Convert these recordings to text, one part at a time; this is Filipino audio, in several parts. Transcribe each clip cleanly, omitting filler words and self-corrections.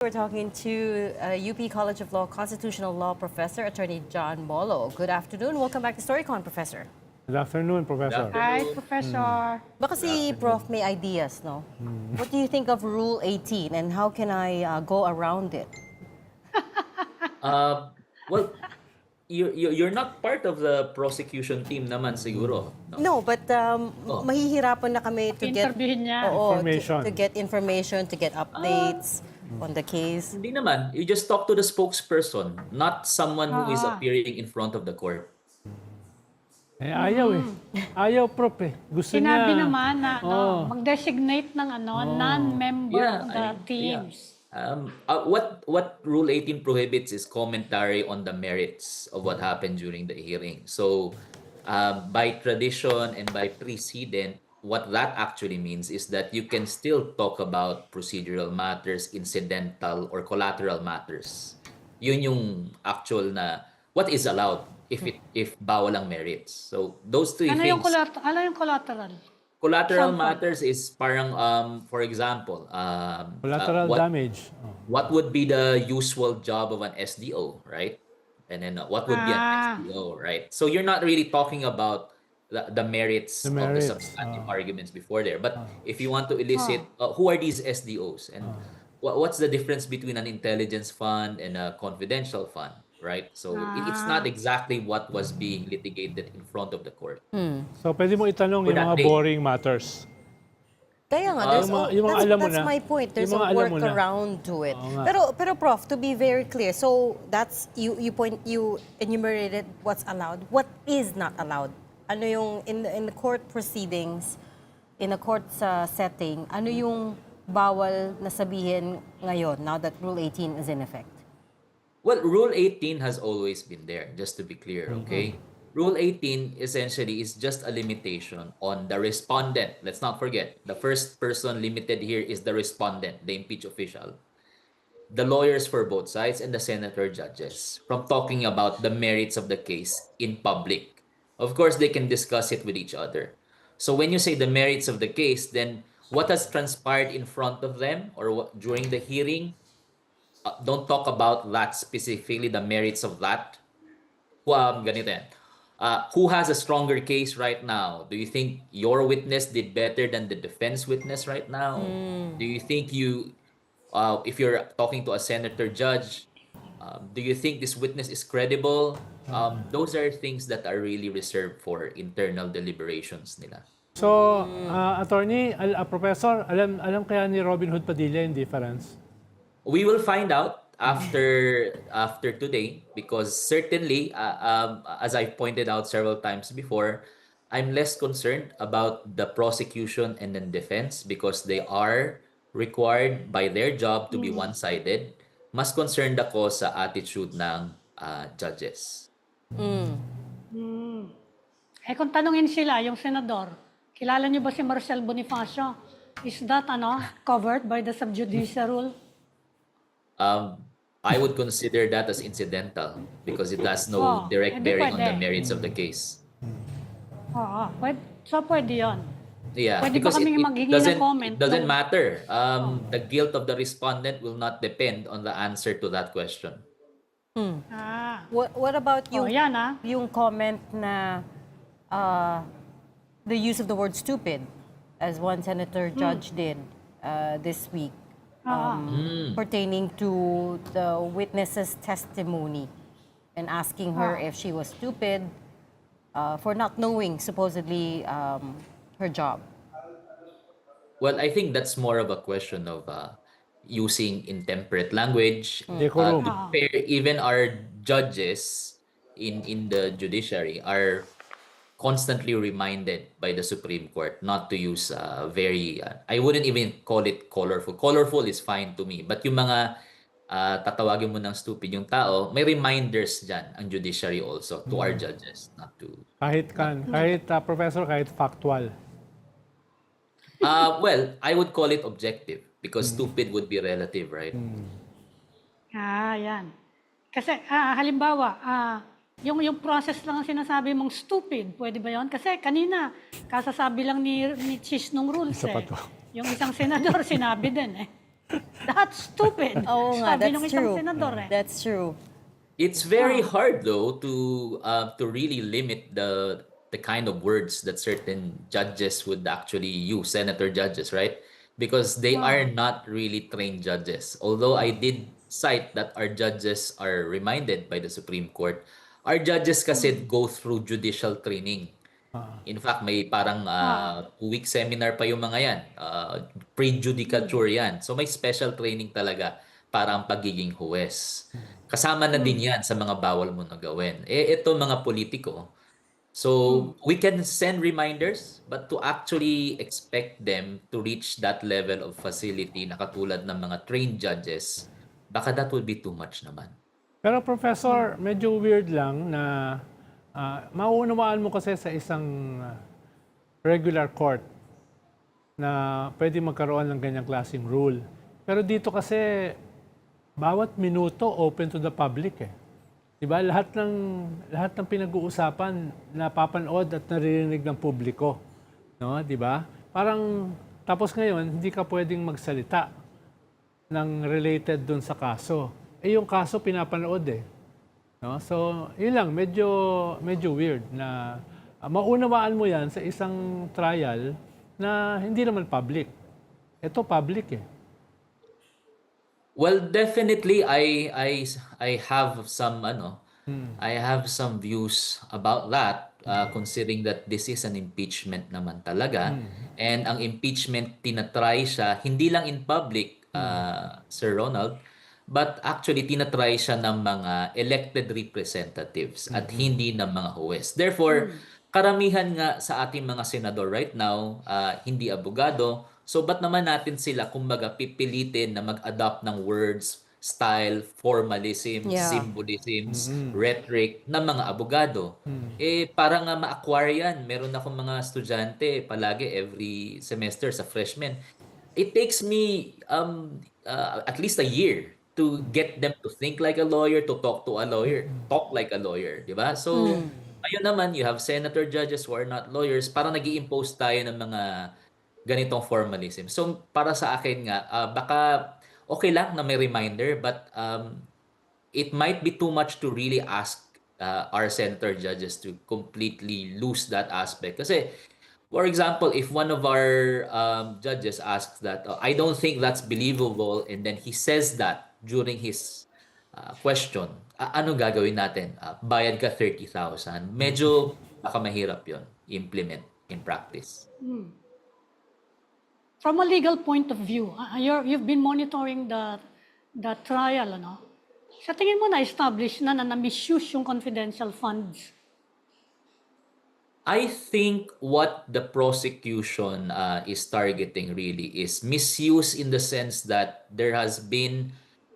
We're talking to UP College of Law Constitutional Law Professor, Attorney John Molo. Good afternoon. Welcome back to StoryCon, Professor. Good afternoon, Professor. Hi, Professor. Baka si Prof may ideas, no? What do you think of Rule 18 and how can I go around it? Well, you're not part of the prosecution team naman siguro. No? No, but Oh. mahihirapan na kami to get Interviewin niya. Information. to get information, to get updates on the case. Hindi naman. You just talk to the spokesperson, not someone who is appearing in front of the court. Eh, ayaw eh. Ayaw, Prof eh. Gusto Sinabi niya. naman na mag-designate ng non-member Yeah, of the teams. What Rule 18 prohibits is commentary on the merits of what happened during the hearing. So, by tradition and by precedent, what that actually means is that you can still talk about procedural matters, incidental or collateral matters. Yun yung actual na what is allowed if bawal ang merits. So, those three Ano things. yung collateral? Collateral Example. matters is parang for example, Collateral damage. Oh. what would be the usual job of an SDO, right? And then what would be an SDO, right? So you're not really talking about the merits The of the merits, substantive arguments before there. But if you want to elicit, who are these SDOs? And what's the difference between an intelligence fund and a confidential fund, right? So it's not exactly what was being litigated in front of the court. So, pwede mo itanong For yung that mga day. boring matters. Kaya nga, that's my point. There's a Yung mga alam mo na. workaround to it. Oo nga. Pero Prof, to be very clear, so that's you enumerated what's allowed. What is not allowed? Ano yung in the court proceedings, in a court setting, ano yung bawal na sabihin ngayon now that Rule 18 is in effect? Well, Rule 18 has always been there, just to be clear, okay? Rule 18 essentially is just a limitation on the respondent. Let's not forget, the first person limited here is the respondent, the impeached official, the lawyers for both sides, and the senator judges from talking about the merits of the case in public. Of course, they can discuss it with each other. So when you say the merits of the case, then what has transpired in front of them or during the hearing, don't talk about that specifically, the merits of that. Ganito yan. Who has a stronger case right now? Do you think your witness did better than the defense witness right now? Do you think if you're talking to a senator judge, do you think this witness is credible? Those are things that are really reserved for internal deliberations nila. So, attorney, professor, alam kaya ni Robin Hood Padilla yung difference? We will find out after today because certainly, as I pointed out several times before, I'm less concerned about the prosecution and the defense because they are required by their job to be one-sided. Mas concerned ako sa attitude ng judges. Eh kung tanungin sila, yung senador, kilala niyo ba si Marcel Bonifacio? Is that covered by the subjudice rule? I would consider that as incidental because it has no direct hindi bearing on the pwede. merits of the case. Oo, pwede yun. Yeah, Pwede ba because kaming maghingi ng comment? it doesn't matter. The guilt of the respondent will not depend on the answer to that question. What about yung yan yung comment na the use of the word stupid, as one senator judge did this week, pertaining to the witness's testimony and asking her if she was stupid for not knowing supposedly her job. Well, I think that's more of a question of using intemperate language. Decorum. To be fair, even our judges in the judiciary are constantly reminded by the Supreme Court not to use I wouldn't even call it colorful. Colorful is fine to me. But yung mga tatawagin mo ng stupid yung tao, may reminders dyan ang judiciary also to our judges not to... Kahit professor, kahit factual. Well, I would call it objective because stupid would be relative, right? Yan. Kasi halimbawa, yung process lang ang sinasabi mong stupid, pwede ba yun? Kasi kanina, kasasabi lang ni Chis nung rules Isa pa to. Yung isang senador sinabi din That's stupid. Oo nga, Sabi that's nung isang true. senador eh. That's true. It's very hard though to really limit the kind of words that certain judges would actually use, senator judges, right? Because they are not really trained judges. Although I did cite that our judges are reminded by the Supreme Court, our judges kasi go through judicial training. In fact, may parang 2-week seminar pa yung mga yan. Pre-judicature yan. So may special training talaga para ang pagiging huwes. Kasama na din yan sa mga bawal mo na gawin. Ito mga politiko. So we can send reminders, but to actually expect them to reach that level of facility na katulad ng mga trained judges, baka that would be too much naman. Pero Professor, medyo weird lang na mauunawaan mo kasi sa isang regular court na pwede magkaroon ng ganyang klaseng rule. Pero dito kasi bawat minuto open to the public eh. 'Di ba? Lahat ng pinag-uusapan napapanood at naririnig ng publiko, no? 'Di ba? Parang tapos ngayon hindi ka pwedeng magsalita ng related dun sa kaso. Yung kaso pinapanood eh. No? So, yun lang, medyo weird na maunawaan mo yan sa isang trial na hindi naman public. Ito public eh. Well, definitely I have some I have some views about that considering that this is an impeachment naman talaga and ang impeachment tinatry siya hindi lang in public Sir Ronald, but actually tinatry siya ng mga elected representatives at hindi ng mga huwes. Therefore, karamihan nga sa ating mga senador right now hindi abogado. So ba't naman natin sila kumbaga pipilitin na mag-adopt ng words, style, formalism, Yeah. symbolisms, rhetoric ng mga abogado? Para nga ma-acquire yan. Meron akong mga estudyante palagi every semester sa freshman. It takes me at least a year to get them to think like a lawyer, to talk to a lawyer, talk like a lawyer, di ba? So, ayun naman, you have senator judges who are not lawyers, parang nag-i-impose tayo ng mga ganitong formalism. So, para sa akin nga, baka okay lang na may reminder, but it might be too much to really ask our senator judges to completely lose that aspect. Kasi, for example, if one of our judges asks that, I don't think that's believable, and then he says that during his question, ano gagawin natin? Bayad ka 30,000. Medyo baka mahirap yon implement in practice. From a legal point of view, you've been monitoring the trial, ano? Sa tingin mo na-establish na misuse yung confidential funds? I think what the prosecution is targeting really is misuse in the sense that there has been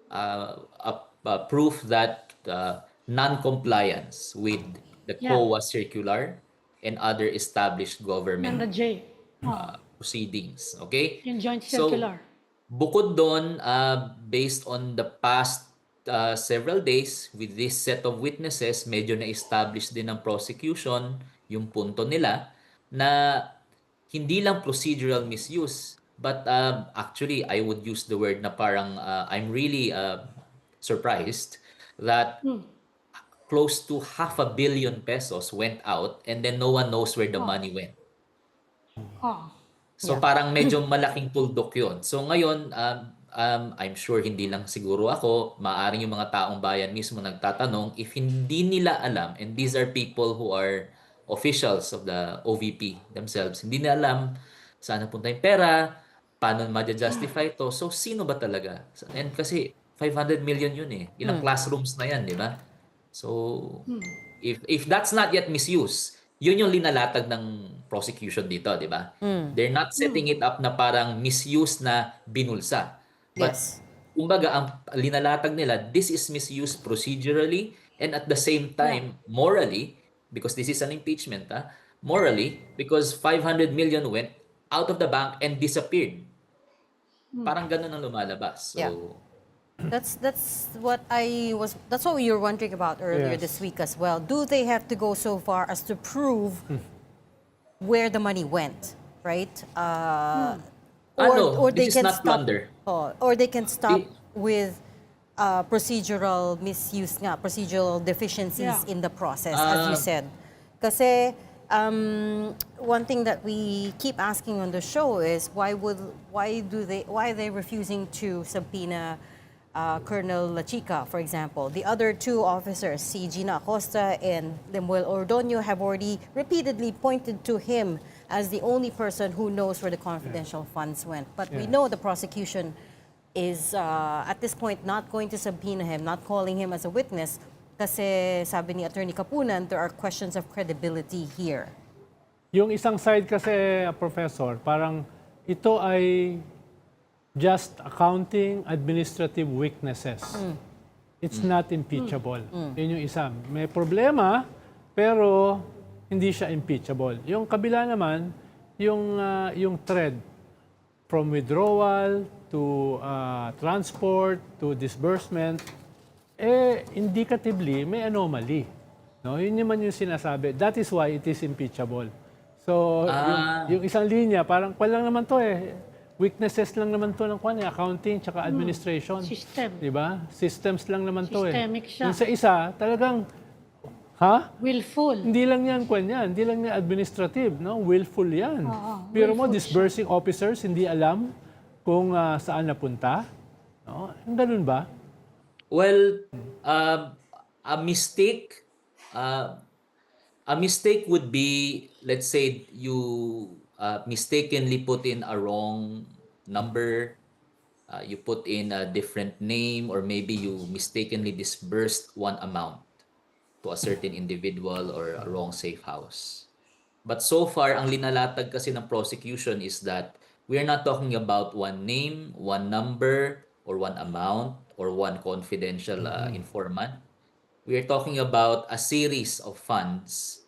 a proof that non-compliance with the Yeah. COA circular and other established And government the J. proceedings. Okay? Yung joint So, circular. bukod doon, based on the past several days with this set of witnesses, medyo na-establish din ng prosecution yung punto nila na hindi lang procedural misuse, but actually, I would use the word na parang I'm really surprised that close to 500 million pesos went out and then no one knows where the money went. So parang medyo malaking tuldok yun. So ngayon, I'm sure hindi lang siguro ako, maaaring yung mga taong bayan mismo nagtatanong if hindi nila alam, and these are people who are officials of the OVP themselves, hindi nila alam saan napunta yung pera, paano ma-justify to. So sino ba talaga? And kasi 500 million yun eh. Ilang classrooms na yan, di ba? So if that's not yet misuse, yun yung linalatag ng prosecution dito, di ba? They're not setting it up na parang misuse na binulsa. But Yes. kumbaga ang linalatag nila, this is misuse procedurally and at the same time morally, because this is an impeachment, morally, because 500 million went out of the bank and disappeared. Parang ganun ang lumalabas. So, Yeah. That's what that's what we were wondering about earlier Yes. this week as well. Do they have to go so far as to prove where the money went, right? or they this is can not stop. plunder. Or they can stop I- with procedural misuse nga, procedural deficiencies Yeah. in the process, as you Ah, said. Kasi one thing that we keep asking on the show is why are they refusing to subpoena Colonel Lachica, for example? The other two officers, si Gina Acosta and Lemuel Ordonio, have already repeatedly pointed to him as the only person who knows where the confidential funds went. But we Yeah. know the prosecution is at this point not going to subpoena him, not calling him as a witness kasi sabi ni Attorney Kapunan, there are questions of credibility here. Yung isang side kasi, Professor, parang ito ay just accounting administrative weaknesses. It's not impeachable. Yun yung isa. May problema, pero hindi siya impeachable. Yung kabila naman, yung thread from withdrawal to transport to disbursement, indicatively may anomaly. No? Yun naman yung sinasabi. That is why it is impeachable. So, yung isang linya, parang lang naman to weaknesses lang naman to ng accounting tsaka administration. System. Di ba? Systems lang naman to Systemic siya. Yung sa isa, talagang, Willful. Hindi lang yan, hindi lang yan administrative, no? Willful yan. Pero mo, willful disbursing officers, hindi alam kung saan napunta. No? Ganun ba? Well, a mistake, a mistake would be, let's say you mistakenly put in a wrong number, you put in a different name, or maybe you mistakenly disbursed one amount to a certain individual or a wrong safe house. But so far, ang linalatag kasi ng prosecution is that we are not talking about one name, one number, or one amount, or one confidential informant. We are talking about a series of funds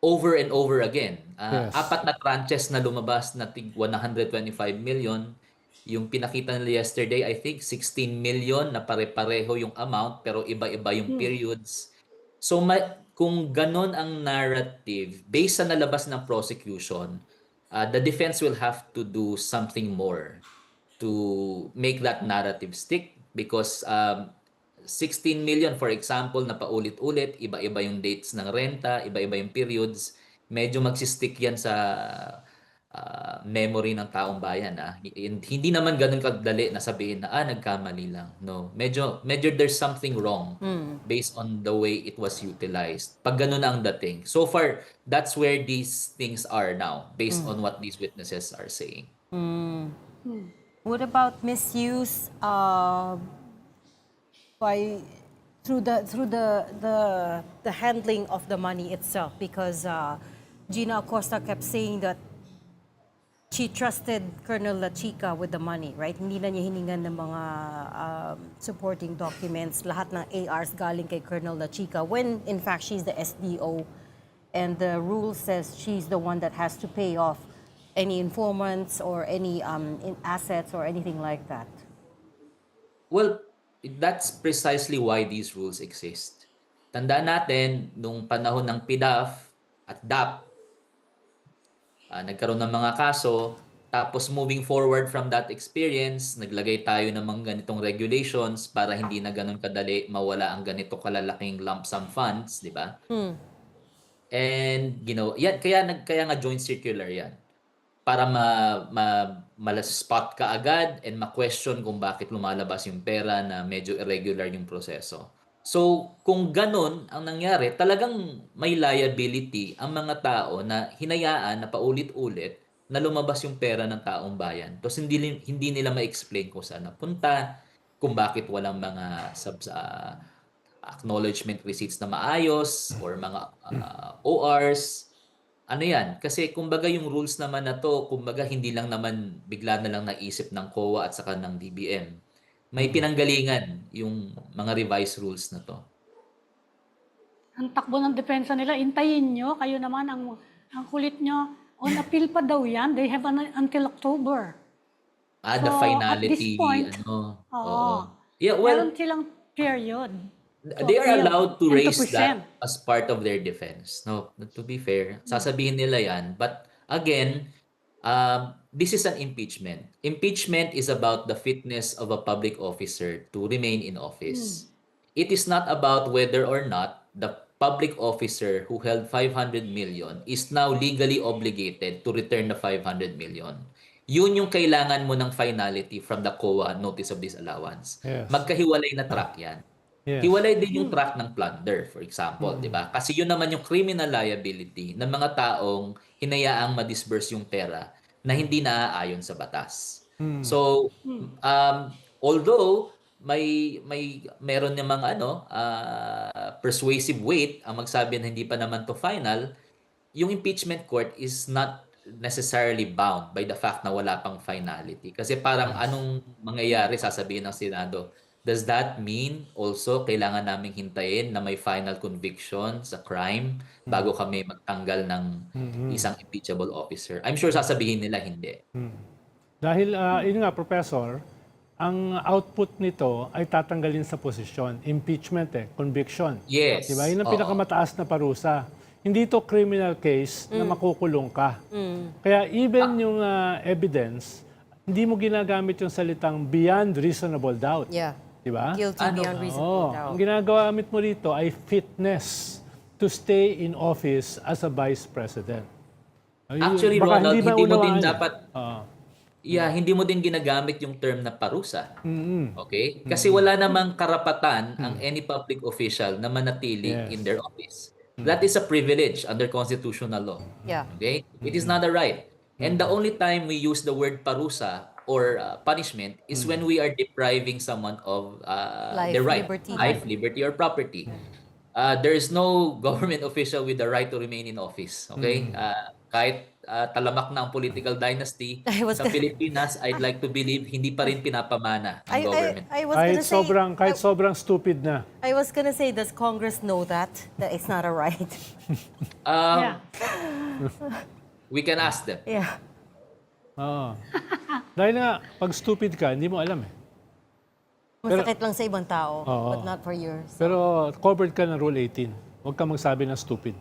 over and over again. Yes. 4 na tranches na lumabas na tig 125 million. Yung pinakita nila yesterday, I think 16 million na pare-pareho yung amount pero iba-iba yung periods. So kung ganon ang narrative, based sa nalabas ng prosecution, the defense will have to do something more to make that narrative stick because 16 million, for example, na paulit-ulit, iba-iba yung dates ng renta, iba-iba yung periods, medyo magsistick yan sa memory ng taong bayan. Hindi naman ganun kadali na sabihin na nagkamali lang. No, medyo there's something wrong based on the way it was utilized. Pag ganun ang dating. So far, that's where these things are now based on what these witnesses are saying. What about misuse by through the handling of the money itself? Because Gina Acosta kept saying that she trusted Colonel Lachica with the money, right? Hindi na niya hiningan ng mga supporting documents. Lahat ng ARs galing kay Colonel Lachica when in fact she's the SDO and the rule says she's the one that has to pay off any informants or any assets or anything like that. Well, that's precisely why these rules exist. Tandaan natin, nung panahon ng PDAF at DAP, nagkaroon ng mga kaso, tapos moving forward from that experience, naglagay tayo ng mga ganitong regulations para hindi na ganun kadali mawala ang ganito kalalaking lump sum funds, di ba? And, yan, kaya nga joint circular yan. Para ma-spot ka agad and ma-question kung bakit lumalabas yung pera na medyo irregular yung proseso. So, kung ganun ang nangyari, talagang may liability ang mga tao na hinayaan na paulit-ulit na lumabas yung pera ng taong bayan. Tapos hindi nila ma-explain kung saan napunta, kung bakit walang mga acknowledgement receipts na maayos or mga ORs. Ano yan? Kasi kumbaga yung rules naman na to, kumbaga hindi lang naman bigla na lang naisip ng COA at saka ng DBM. May pinanggalingan yung mga revised rules na to. Ang takbo ng depensa nila, intayin nyo, kayo naman ang kulit nyo. On appeal pa daw yan, they have until October. The So, finality, at this point, oo. Yeah, well, meron silang period. they are appeal allowed to and raise present. that as part of their defense. No, to be fair, sasabihin nila yan. But again, This is an impeachment. Impeachment is about the fitness of a public officer to remain in office. It is not about whether or not the public officer who held 500 million is now legally obligated to return the 500 million. Yun yung kailangan mo ng finality from the COA notice of disallowance. Yes. Magkahiwalay na track yan. Yes. Hiwalay din yung track ng plunder, for example, di ba? Kasi yun naman yung criminal liability ng mga taong hinayaang ma-disburse yung pera na hindi naaayon sa batas. So, although meron namang persuasive weight ang magsabi na hindi pa naman to final, yung impeachment court is not necessarily bound by the fact na wala pang finality. Kasi parang anong mangyayari sasabihin ng Senado? Does that mean also kailangan naming hintayin na may final conviction sa crime bago kami magtanggal ng isang impeachable officer? I'm sure sasabihin nila hindi. Dahil, yun nga, Professor, ang output nito ay tatanggalin sa posisyon. Impeachment conviction. Yes. Diba? Yun ang Oo. pinakamataas na parusa. Hindi to criminal case na makukulong ka. Kaya even yung evidence, hindi mo ginagamit yung salitang beyond reasonable doubt. Yeah. Diba? Guilty beyond reasonable doubt. Ang ginagamit mo rito ay fitness to stay in office as a vice president. Actually, Baka Ronald, ba hindi mo din unawaan eh. dapat hindi mo din ginagamit yung term na parusa. Okay? Kasi wala namang karapatan ang any public official na manatili Yes. in their office. That is a privilege under constitutional law. Yeah. Okay? It is not a right. And the only time we use the word parusa or punishment is when we are depriving someone of Life, their right. liberty. Life, liberty, or property. There is no government official with the right to remain in office. Okay? Kahit talamak na ang political dynasty I was sa gonna- Pilipinas, I'd like to believe hindi pa rin pinapamana ng government. I was gonna say, Kahit sobrang stupid na. I was gonna say, does Congress know that it's not a right? Yeah. We can ask them. Yeah. Oo. Dahil nga, pag stupid ka, hindi mo alam eh. Masakit lang sa ibang tao, Oo. but not for yours. Pero covered ka ng Rule 18. Huwag ka magsabi ng stupid.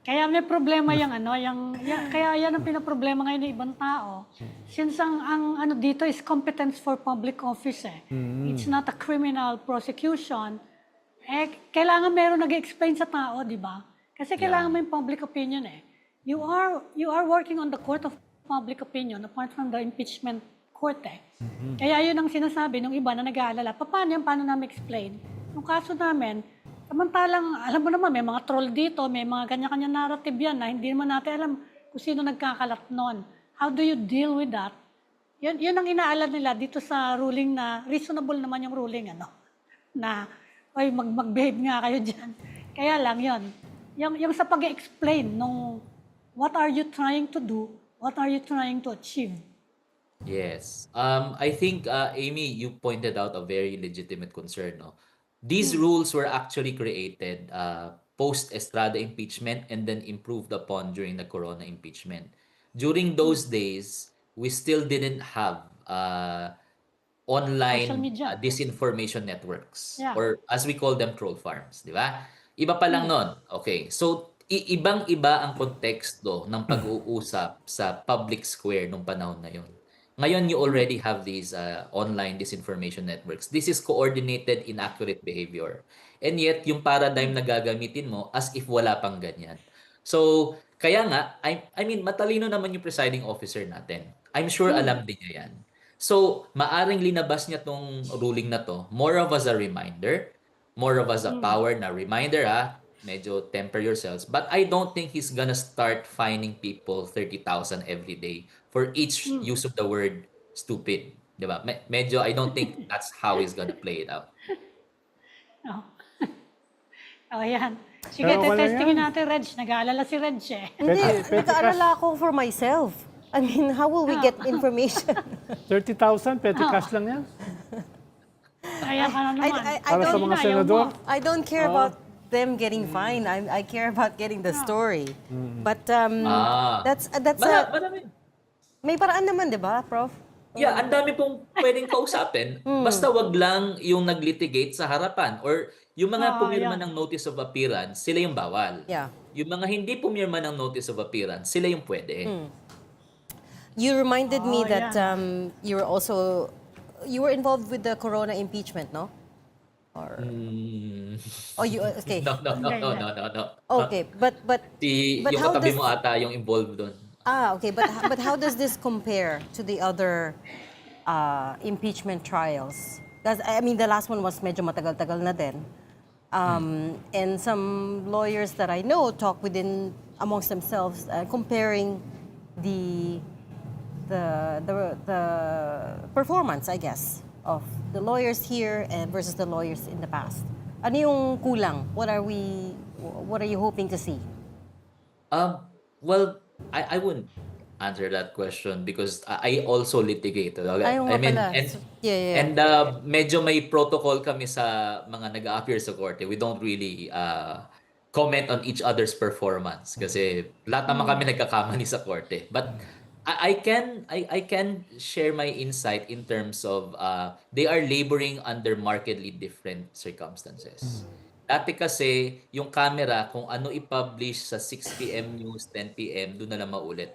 Kaya may problema kaya yan ang pinaproblema ngayon ng ibang tao. Since ang ano dito is competence for public office It's not a criminal prosecution. Kailangan meron nag-explain sa tao, di ba? Kasi kailangan mo yung public opinion You are working on the court of public opinion apart from the impeachment court Kaya yun ang sinasabi ng iba na nag-aalala. Paano namin explain? Yung kaso namin, samantalang, alam mo naman, may mga troll dito, may mga kanya-kanya narrative yan na hindi naman natin alam kung sino nagkakalat nun. How do you deal with that? Yun ang inaalala nila dito sa ruling na reasonable naman yung ruling, na, oy, mag-behave nga kayo dyan. Kaya lang yun. Yung sa pag-explain nung what are you trying to do, what are you trying to achieve? Yes. I think, Amy, you pointed out a very legitimate concern. No? These rules were actually created post-Estrada impeachment and then improved upon during the Corona impeachment. During those days, we still didn't have Social online media. disinformation networks Yeah. or as we call them, troll farms. Di ba? Iba pa lang nun. Okay. So, ibang-iba ang konteksto ng pag-uusap sa public square nung panahon na yun. Ngayon, you already have these online disinformation networks. This is coordinated inaccurate behavior. And yet, yung paradigm na gagamitin mo as if wala pang ganyan. So, kaya nga, I mean, matalino naman yung presiding officer natin. I'm sure alam din niya yan. So, maaring linabas niya tong ruling na to, more of as a reminder, more of as a power na reminder medyo temper yourselves. But I don't think he's gonna start fining people 30,000 every day for each use of the word stupid. Diba? Medyo, I don't think that's how he's gonna play it out. Yan. Sige, Pero wala testingin yan. natin, Reg. Nag-aalala si Reg Hindi, Petty nag-aalala ako for myself. I mean, how will we get information? 30,000, petty cash lang yan. Kaya ka na naman. Para sa mga senador. I don't care about them getting fined. I care about getting the story. But that's Marami. may paraan naman, 'di ba, Prof? Yeah, ang dami pong pwedeng kausapin. Basta wag lang yung naglitigate sa harapan or yung mga pumirma ng notice of appearance, sila yung bawal. Yeah. Yung mga hindi pumirma ng notice of appearance, sila yung pwede. You reminded me Oh, that yeah. you were involved with the Corona impeachment, no? Or Mm, oh, you okay? no, no, no, Hindi, no, hindi. no, no, no. Okay, but Yung how katabi does mo ata yung involved doon. okay, but how does this compare to the other impeachment trials? Because I mean, the last one was medyo matagal-tagal na din. And some lawyers that I know talk within amongst themselves, comparing the the performance, I guess, of the lawyers here and versus the lawyers in the past. Ano yung kulang? What are you hoping to see? Well, I wouldn't answer that question because I also litigate. Ayaw I nga mean, pala. Yeah. medyo may protocol kami sa mga nag-a-appear sa korte. We don't really comment on each other's performance kasi lahat naman kami nagkakamali sa korte. But I can share my insight in terms of they are laboring under markedly different circumstances. Dati kasi, yung camera, kung ano i-publish sa 6 p.m. news, 10 p.m., doon na lang maulit.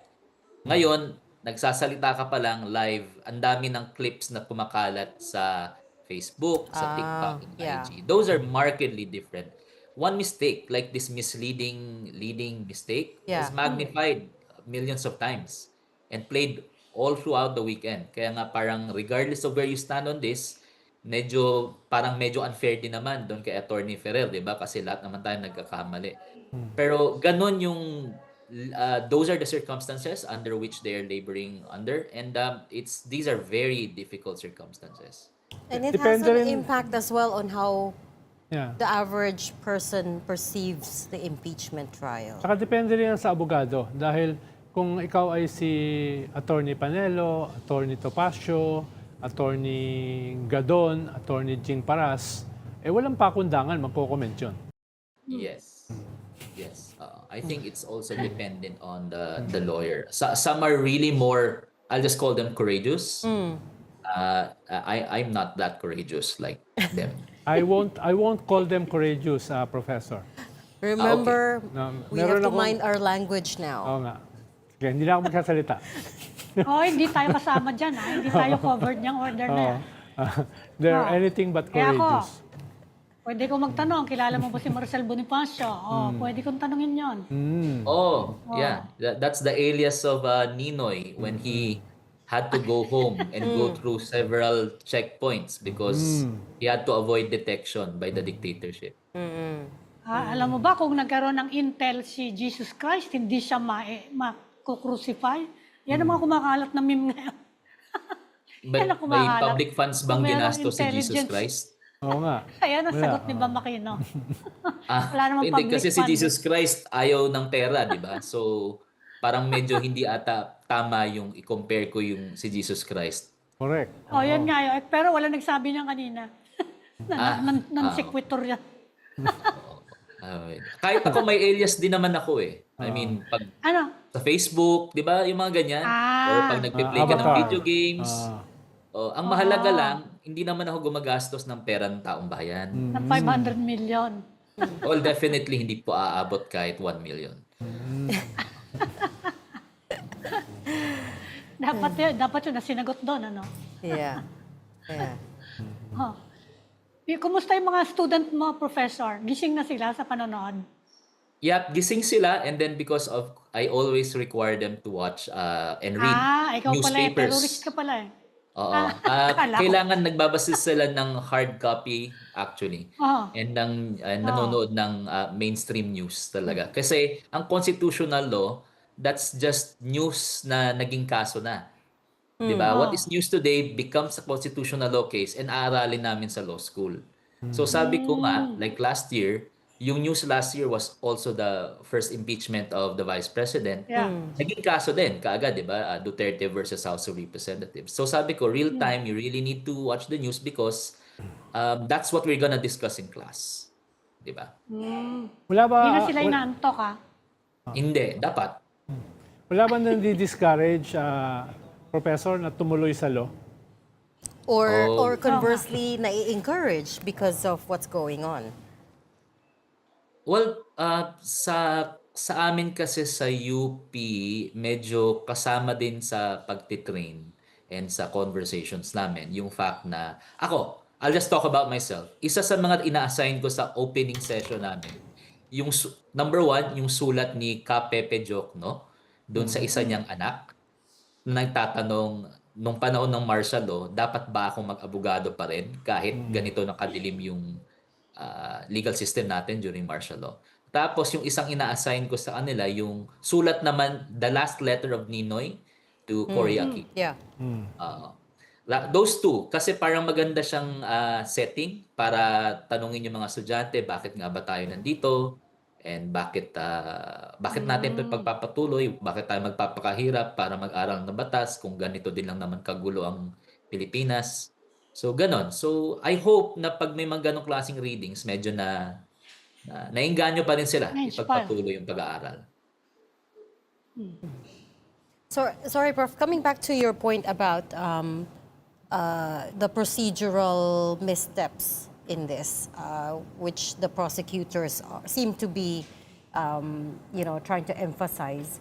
Ngayon, nagsasalita ka pa lang live, ang dami ng clips na kumakalat sa Facebook, sa TikTok, and Yeah. IG. Those are markedly different. One mistake, like this misleading leading mistake, is Yeah. magnified millions of times and played all throughout the weekend. Kaya nga parang regardless of where you stand on this, medyo unfair din naman doon kay Attorney Ferrer, 'di ba? Kasi lahat naman tayo nagkakamali. Pero ganun yung those are the circumstances under which they are laboring under, and these are very difficult circumstances. And it has Depende an rin- impact as well on how Yeah. the average person perceives the impeachment trial. Saka depende rin yan sa abogado. Dahil kung ikaw ay si Attorney Panelo, Attorney Topacio, Attorney Gadon, Attorney Jing Paras, walang pakundangan, magko-comment yun. Yes. Yes. I think it's also dependent on the lawyer. Some are really more, I'll just call them courageous. I'm not that courageous like them. I won't call them courageous, Professor. Remember, we have Meron to akong- mind our language now. Oo nga. Sige, hindi na ako magsasalita. Oh, hindi tayo kasama dyan, ha? Hindi tayo covered niyang order na yan. They're Ah. anything but Kaya ako, courageous. pwede ko magtanong, kilala mo ba si Marcel Bonifacio? Oh, pwede kong tanongin yon. Oh, yeah. That's the alias of Ninoy when he had to go home and go through several checkpoints because he had to avoid detection by the dictatorship. Alam mo ba, kung nagkaroon ng intel si Jesus Christ, hindi siya ma-crucify? Yan ang mga kumakalat na meme ngayon. Yan ang May kumakalat. public funds bang Kung merong ginastos si Jesus intelligence. Christ? Oo nga. Ayan ang sagot ni Bam Aquino. Wala namang Hindi, public kasi si fund. Jesus Christ ayaw ng pera, di ba? So, parang medyo hindi ata tama yung i-compare ko yung si Jesus Christ. Correct. Oh, yan nga yun. Pero wala nagsabi niyan kanina. Non-sequitur yan. Kahit ako may alias din naman ako eh. I mean, pag Ano? sa Facebook, di ba, yung mga ganyan? Or pag nagpe-play ka ng Avatar. video games. Ang mahalaga lang, hindi naman ako gumagastos ng pera ng taong bayan. Na 500 million. Well, definitely hindi po aabot kahit 1 million. Dapat yun na sinagot doon, ano? Yeah. Oh. Kumusta yung mga student mo, professor? Gising na sila sa panonood? Yep, gising sila and then because of I always require them to watch and read Ikaw pala eh. newspapers. Terrorist ka pala eh. Oo. Akala ko. Kailangan nagbabasa sila ng hard copy actually. Oh. And nanonood ng mainstream news talaga. Kasi ang constitutional law, that's just news na naging kaso na. 'Di ba? What is news today becomes a constitutional law case and aaralin namin sa law school. So sabi ko nga, like last year, yung news last year was also the first impeachment of the Vice President. Yeah. Naging kaso din, kaagad, di ba? Duterte versus House of Representatives. So sabi ko, real time, you really need to watch the news because that's what we're gonna discuss in class. Di ba? Wala ba, Hindi na sila inaantok, ha? Hindi, dapat. wala ba nandi-discourage, Professor, na tumuloy sa law? Or conversely, na-encourage because of what's going on. Well, sa sa amin kasi sa UP, medyo kasama din sa pagtitrain and sa conversations namin, yung fact na, I'll just talk about myself. Isa sa mga ina-assign ko sa opening session namin, yung number one, yung sulat ni Ka Pepe Jokno, doon sa isa niyang anak, na nagtatanong, nung panahon ng martial law, dapat ba akong mag-abogado pa rin kahit ganito nakadilim yung legal system natin during martial law. Tapos yung isang ina-assign ko sa kanila, yung sulat naman, The Last Letter of Ninoy to Koreaki. Yeah. Those two, kasi parang maganda siyang setting para tanungin yung mga estudyante, bakit nga ba tayo nandito? And bakit natin ito pagpapatuloy? Bakit tayo magpapakahirap para mag-aral ng batas kung ganito din lang naman kagulo ang Pilipinas? So, ganon. So, I hope na pag may mga ganong klaseng readings, medyo nainganyo pa rin sila Na-inspire. ipagpatuloy yung pag-aaral. So, sorry, Prof. Coming back to your point about the procedural missteps in this, which the prosecutors seem to be, trying to emphasize.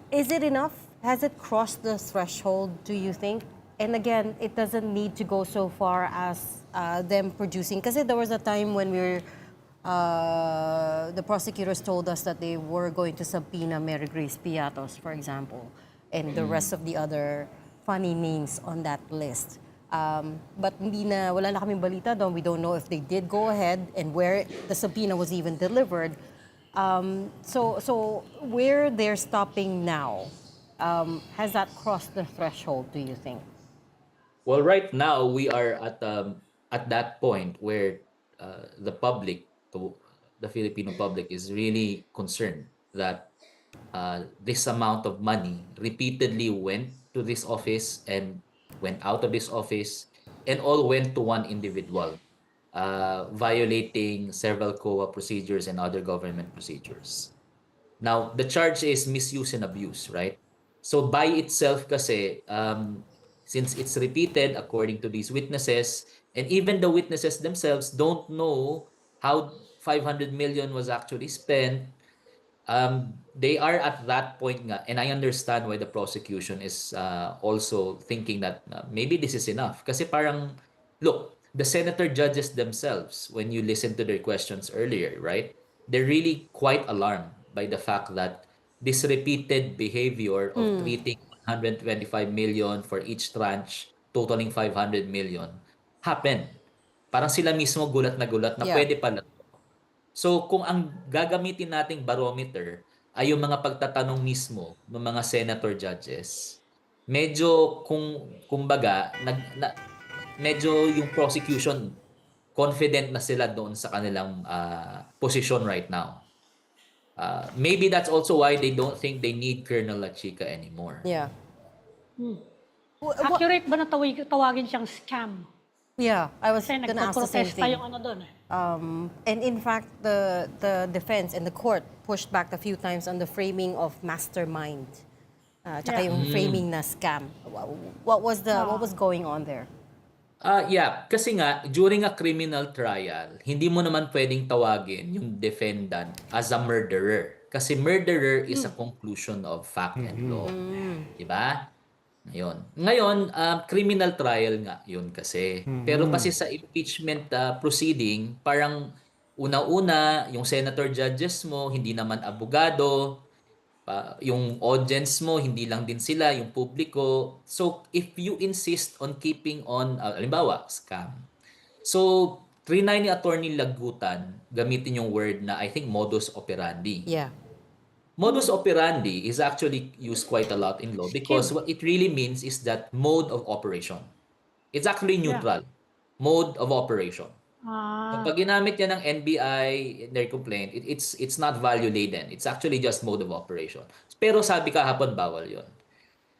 Is it enough? Has it crossed the threshold, do you think? And again, it doesn't need to go so far as them producing. Because there was a time when the prosecutors told us that they were going to subpoena Mary Grace Piatos, for example, and the rest of the other funny names on that list. But wala na kaming balita doon. We don't know if they did go ahead and where the subpoena was even delivered. So where they're stopping now, has that crossed the threshold, do you think? Well, right now we are at that point where the public, the Filipino public, is really concerned that this amount of money repeatedly went to this office and went out of this office and all went to one individual, violating several COA procedures and other government procedures. Now, the charge is misuse and abuse, right? So by itself kasi, since it's repeated according to these witnesses, and even the witnesses themselves don't know how 500 million was actually spent, they are at that point nga, and I understand why the prosecution is also thinking that maybe this is enough. Kasi parang, look, the senator judges themselves, when you listen to their questions earlier, right? They're really quite alarmed by the fact that this repeated behavior of treating 125 million for each tranche, totaling 500 million, happened. Parang sila mismo gulat na Yeah. pwede pala. So kung ang gagamitin nating barometer ay yung mga pagtatanong mismo ng mga senator judges, medyo kumbaga medyo yung prosecution confident na sila doon sa kanilang position right now. Maybe that's also why they don't think they need Colonel La Chica anymore. Yeah. Accurate ba na tawagin siyang scam? Yeah, I was Kasi going to ask the same nagpo-protesta thing. yung ano doon eh. And in fact, the defense and the court pushed back a few times on the framing of mastermind. Tsaka Yeah. yung framing na scam. What was going on there? Yeah, kasi nga during a criminal trial, hindi mo naman pwedeng tawagin yung defendant as a murderer. Kasi murderer is a conclusion of fact and law. 'Di ba? Ngayon, criminal trial nga 'yun kasi. Pero kasi sa impeachment proceeding, parang una-una yung senator judges mo hindi naman abogado, yung audience mo, hindi lang din sila, yung publiko. So, if you insist on keeping on, halimbawa, scam. So, trinay ni Attorney Lagutan, gamitin yung word na I think modus operandi. Yeah. Modus operandi is actually used quite a lot in law because what it really means is that mode of operation. It's actually neutral. Mode of operation. Pag ginamit niya ng NBI in their complaint, it's not value laden. It's actually just mode of operation. Pero sabi kahapon bawal 'yon.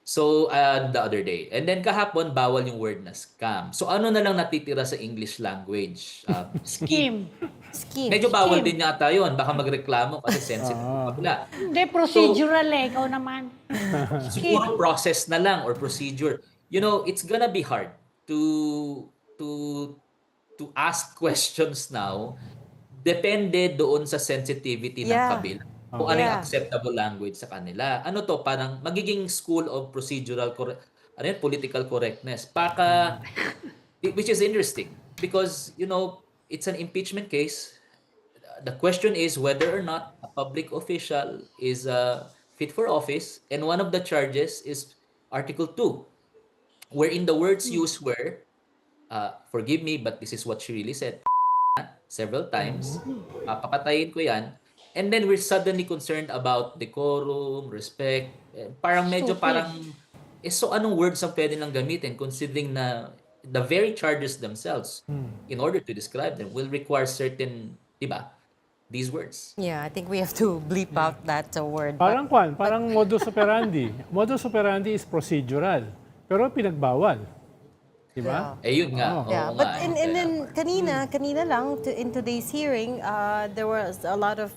So the other day. And then kahapon bawal yung word na scam. So ano na lang natitira sa English language? Scheme. Scheme. Medyo bawal Scheme. din yata 'yon. Baka magreklamo kasi sensitive kabila. Hindi, procedural ikaw naman. Siguro process na lang or procedure. You know, it's gonna be hard to ask questions now depende doon sa sensitivity ng Yeah. kabila. Kung ano yung Yeah. acceptable language sa kanila. Ano to, parang magiging school of procedural ano yun, political correctness. Which is interesting because, it's an impeachment case. The question is whether or not a public official is fit for office, and one of the charges is Article 2, wherein the words used were, forgive me, but this is what she really said, several times. Papatayin ko yan. And then we're suddenly concerned about decorum, respect. Parang medyo Stupid. so anong words ang pwede lang gamitin considering na the very charges themselves, in order to describe them, will require certain, diba, these words. Yeah, I think we have to bleep out that word. Parang modus operandi. Modus operandi is procedural. Pero pinagbawal. Diba? Yun nga. Yeah, Oo but nga, and then kanina lang in today's hearing, there was a lot of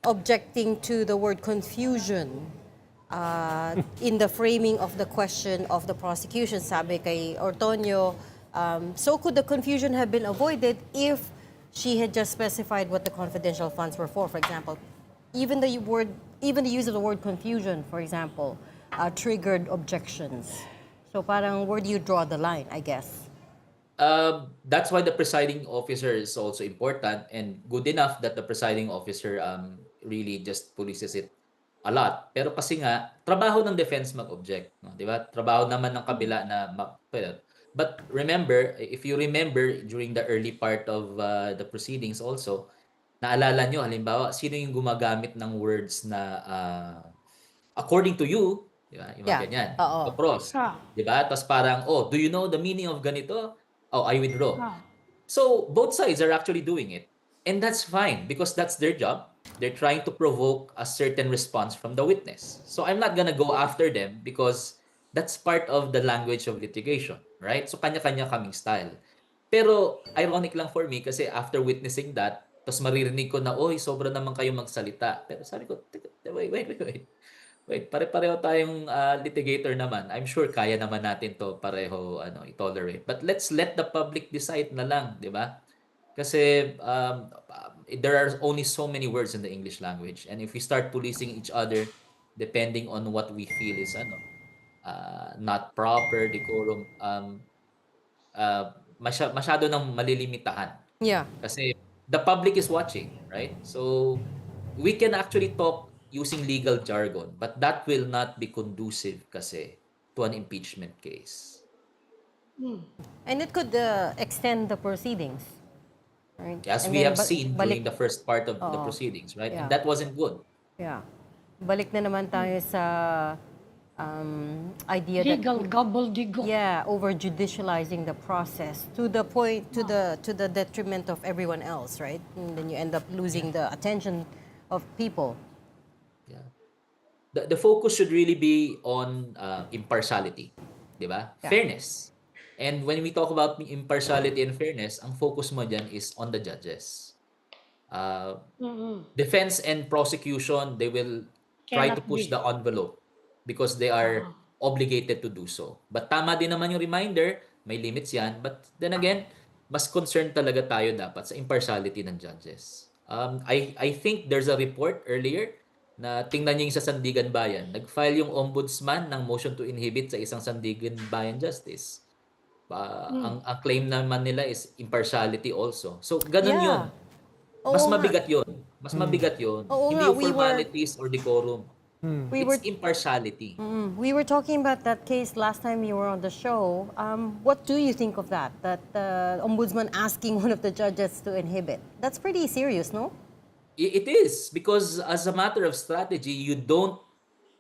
objecting to the word confusion in the framing of the question of the prosecution. Sabi kay Ortonio, so could the confusion have been avoided if she had just specified what the confidential funds were for example? Even the use of the word confusion, for example, triggered objections. So parang where do you draw the line, I guess? That's why the presiding officer is also important, and good enough that the presiding officer really just polices it a lot. Pero kasi nga, trabaho ng defense mag-object. No? Di ba? Trabaho naman ng kabila na but remember, if you remember, during the early part of the proceedings also, naalala nyo, halimbawa, sino yung gumagamit ng words na according to you, di ba? Yung mga Yeah. ganyan. Oo. Pros. Ah. Di ba? Tapos parang, do you know the meaning of ganito? Oh, I withdraw. Ah. So, both sides are actually doing it. And that's fine because that's their job. They're trying to provoke a certain response from the witness. So, I'm not gonna go after them because that's part of the language of litigation, right? So, kanya-kanya kaming style. Pero, ironic lang for me kasi after witnessing that, tapos maririnig ko na, oy, sobra naman kayo magsalita. Pero sabi ko, wait, pare-pareho tayong litigator naman. I'm sure kaya naman natin to pareho i-tolerate. But let's let the public decide na lang, di ba? Kasi there are only so many words in the English language. And if we start policing each other depending on what we feel is not proper, decorum, masyado nang malilimitahan. Yeah. Kasi the public is watching, right? So we can actually talk using legal jargon, but that will not be conducive kasi to an impeachment case. And it could extend the proceedings. Right? As And we then have seen during balik, the first part of the proceedings, right? Yeah. And that wasn't good. yeah. Balik na naman tayo sa idea that Legal gobbledygook. over judicializing the process to the point to the detriment of everyone else, right? And then you end up losing the attention of people. Yeah. The focus should really be on impartiality, di ba? Yeah. Fairness. And when we talk about impartiality and fairness, ang focus mo dyan is on the judges. Defense and prosecution, they will try to Cannot push be. the envelope because they are obligated to do so. But tama din naman yung reminder, may limits yan. But then again, mas concerned talaga tayo dapat sa impartiality ng judges. I think there's a report earlier na tingnan niyo yung sa Sandigan Bayan. Nag-file yung ombudsman ng motion to inhibit sa isang Sandigan Bayan justice. Ang claim naman nila is impartiality also. So, ganun Yeah. yun. Oo Mas nga. mabigat yun. Mas mabigat yun. Oo Hindi nga, yung we were- formalities or decorum. We It's impartiality. We were talking about that case last time you were on the show. What do you think of that? That the ombudsman asking one of the judges to inhibit. That's pretty serious, no? It is because as a matter of strategy, you don't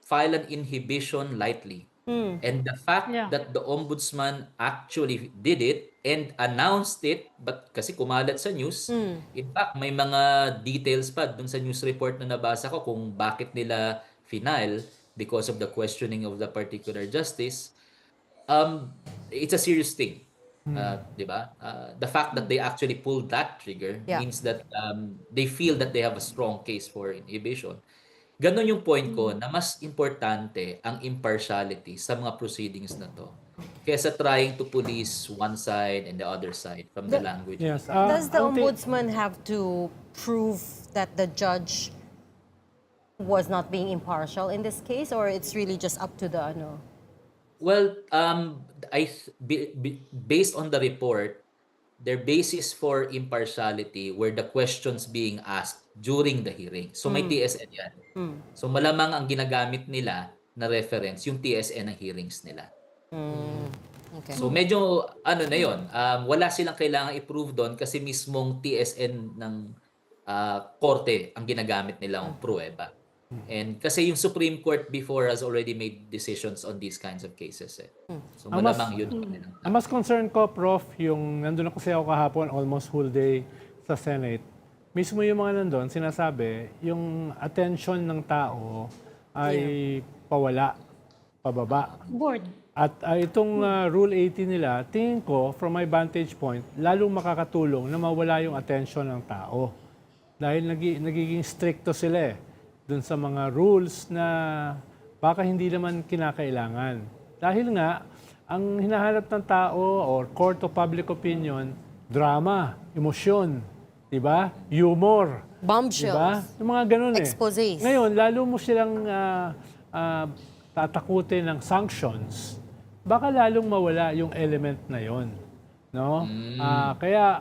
file an inhibition lightly. And the fact Yeah. that the ombudsman actually did it and announced it, but kasi kumalat sa news, in fact, may mga details pa dun sa news report na nabasa ko kung bakit nila final because of the questioning of the particular justice. It's a serious thing. Di ba? The fact that they actually pulled that trigger Yeah. means that they feel that they have a strong case for inhibition. Ganon yung point ko na mas importante ang impartiality sa mga proceedings na to. kesa trying to police one side and the other side from the language. Yes. Does the ang ombudsman have to prove that the judge was not being impartial in this case, or it's really just up to the ano? Well, based on the report, their basis for impartiality were the questions being asked during the hearing. So may TSN yan. So malamang ang ginagamit nila na reference yung TSN ng hearings nila. Okay. So medyo ano na yon, wala silang kailangang i-prove doon kasi mismong TSN ng korte ang ginagamit nilang pruweba. And kasi yung Supreme Court before has already made decisions on these kinds of cases. So Ang mas- malamang yun. ang Ang mas concern ko, Prof, yung nandun ako kasi ako kahapon, almost whole day sa Senate. Mismo yung mga nandun, sinasabi, yung attention ng tao ay pawala, pababa. Board. At itong Rule 18 nila, tingin ko, from my vantage point, lalong makakatulong na mawala yung attention ng tao. Dahil nagiging stricto sila dun sa mga rules na baka hindi naman kinakailangan. Dahil nga, ang hinahanap ng tao or court of public opinion, drama, emosyon, di ba? Humor, di Bombshells. ba? Yung mga ganun Exposés. Ngayon, lalo mo silang tatakutin ng sanctions, baka lalong mawala yung element na yon, no? Kaya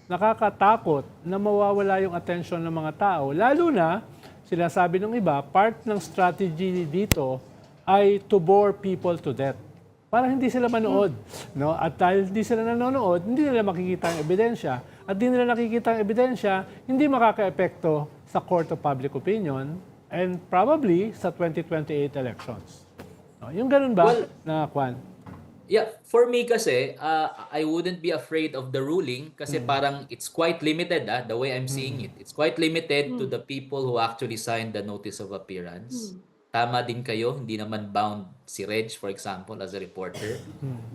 nakakatakot na mawawala yung attention ng mga tao. Lalo na, sinasabi ng iba, part ng strategy dito ay to bore people to death. Para hindi sila manood. No? At dahil hindi sila nanonood, hindi nila makikita ang ebidensya. At hindi nila nakikita ang ebidensya, hindi makaka-epekto sa Court of Public Opinion and probably sa 2028 elections. No? Yung ganun ba, Well, na Kwan? Yeah, for me kasi, I wouldn't be afraid of the ruling kasi parang it's quite limited, the way I'm seeing it. It's quite limited to the people who actually signed the notice of appearance. Tama din kayo, hindi naman bound si Reg, for example, as a reporter.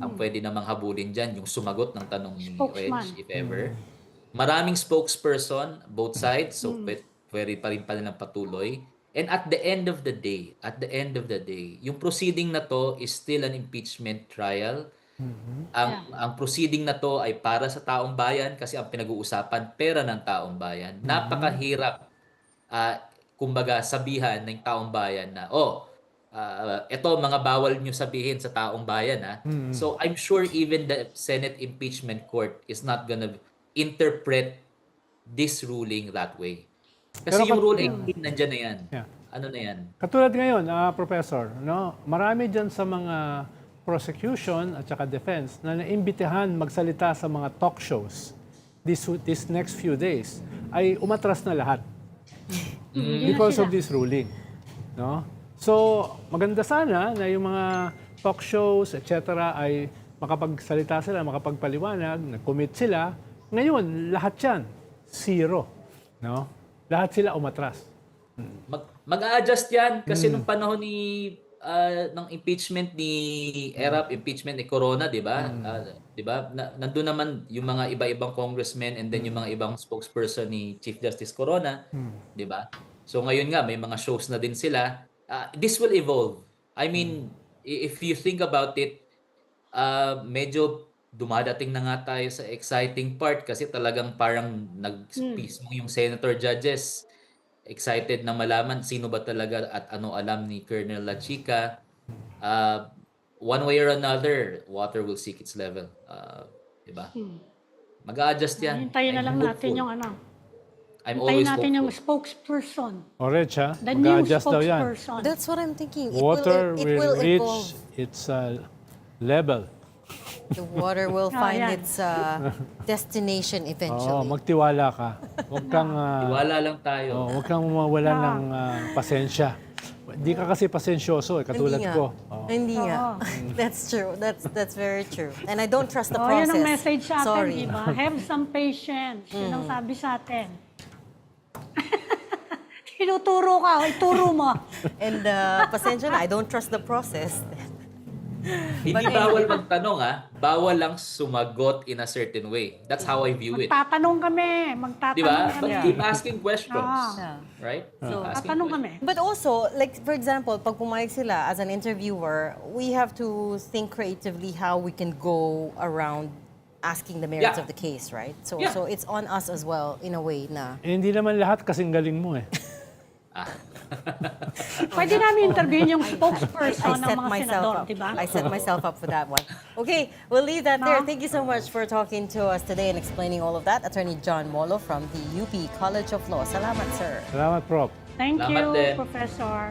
Ang pwede namang habulin dyan, yung sumagot ng tanong ni Reg, Spokesman. if ever. Maraming spokesperson, both sides, so pwede pa rin nilang patuloy. And at the end of the day, yung proceeding na to is still an impeachment trial. Ang proceeding na to ay para sa taong bayan kasi ang pinag-uusapan pera ng taong bayan. Napakahirap kumbaga sabihan ng taong bayan na ito mga bawal nyo sabihin sa taong bayan So I'm sure even the Senate Impeachment Court is not gonna interpret this ruling that way. Kasi Pero yung Rule 18 nandiyan na yan. Yeah. Ano na yan? Katulad ngayon, Professor, no, marami dyan sa mga prosecution at saka defense na naimbitahan magsalita sa mga talk shows this next few days ay umatras na lahat because of this ruling. No? So, maganda sana na yung mga talk shows, etc. ay makapagsalita sila, makapagpaliwanag, nag-commit sila. Ngayon, lahat yan, zero. No? Lahat sila umatras. Mag-a-adjust yan kasi nung panahon ng impeachment ni ERAP, impeachment ni Corona, 'di ba? 'Di ba? Nandoon naman yung mga iba-ibang congressmen and then yung mga ibang spokesperson ni Chief Justice Corona, 'di ba? So ngayon nga may mga shows na din sila. This will evolve. I mean, if you think about it, medyo dumadating na nga tayo sa exciting part kasi talagang parang nag-mismo yung senator judges excited na malaman sino ba talaga at ano alam ni Colonel La Chica. One way or another, water will seek its level. Diba? Mag-a-adjust yan. Hintayin na I'm lang natin hopeful. yung I'm Hintayin always natin yung hopeful. spokesperson. O, Reg, ha? The new Mag-a-adjust daw yan. spokesperson. That's what I'm thinking. Water it will will evolve. reach its level. The water will find yan. its destination eventually. Oo, magtiwala ka. Huwag kang, Iwala lang tayo. huwag kang mawalan ng pasensya. Hindi ka kasi pasensyoso, katulad Hindi nga. ko. Oo. Hindi nga. That's true. That's very true. And I don't trust the Oh, process. yan ang message sa atin, Sorry. di ba? Have some patience. Yun ang sabi sa atin. Tinuturo ka, ituro mo. And pasensya na, I don't trust the process. Hindi bawal magtanong bawal lang sumagot in a certain way. That's how I view it. Magtatanong kami. Di ba? Magtatanong But kami. keep asking questions. Yeah. Right? So, Keep asking Tatanong questions. kami. But also, like for example, pag pumayag sila as an interviewer, we have to think creatively how we can go around asking the merits Yeah. of the case, right? So Yeah. so it's on us as well in a way na. Hindi naman lahat kasing galing mo eh. Pwede namin interviewin yung I spokesperson ng set mga myself senador, up. di ba? I set myself up for that one. Okay, we'll leave that there. No. Thank you so much for talking to us today and explaining all of that. Attorney John Molo from the UP College of Law. Salamat, sir. Salamat, Prof. Thank Salamat you, din. Professor.